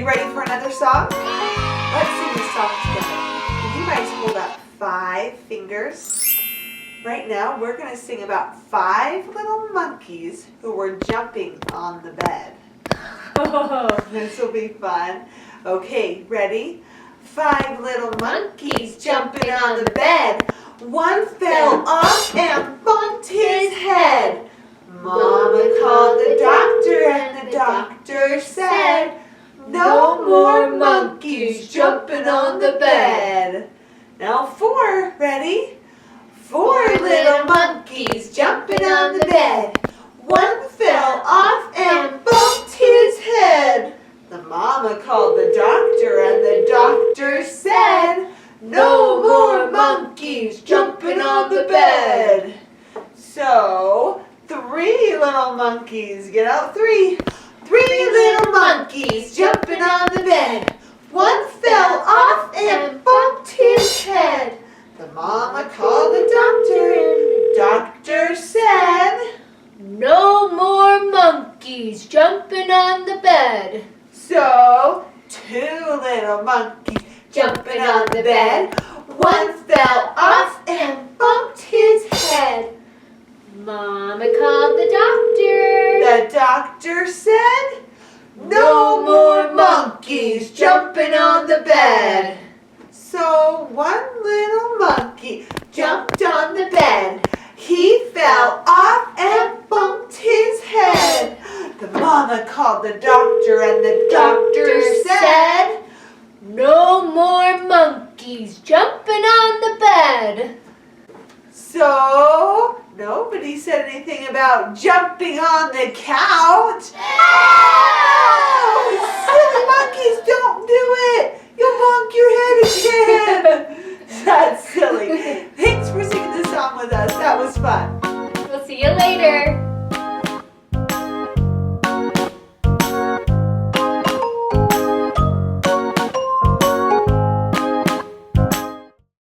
you ready for another song? Let's sing this song together. Can you guys hold up 5 fingers? Right now, we're going to sing about 5 little monkeys who were jumping on the bed. Oh, this will be fun. Okay, ready? 5 little monkeys jumping on the bed. One fell off and bumped his head. Mama called the doctor and the doctor said, "No more monkeys jumping on the bed." Now 4, ready? 4 little monkeys jumping on the bed. One fell off and bumped his head. The mama called the doctor and the doctor said, "No more monkeys jumping on the bed." So, 3 little monkeys, get out 3. 3 little monkeys jumping on the bed. One fell off and bumped his head. The mama called the doctor and the doctor said, "No more monkeys jumping on the bed." So, 2 little monkeys jumping on the bed. One fell off and bumped his head. Mama called the doctor. The doctor said, "No more monkeys jumping on the bed." So 1 little monkey jumped on the bed. He fell off and bumped his head. The mama called the doctor and the doctor said, "No more monkeys jumping on the bed." So, nobody said anything about jumping on the couch.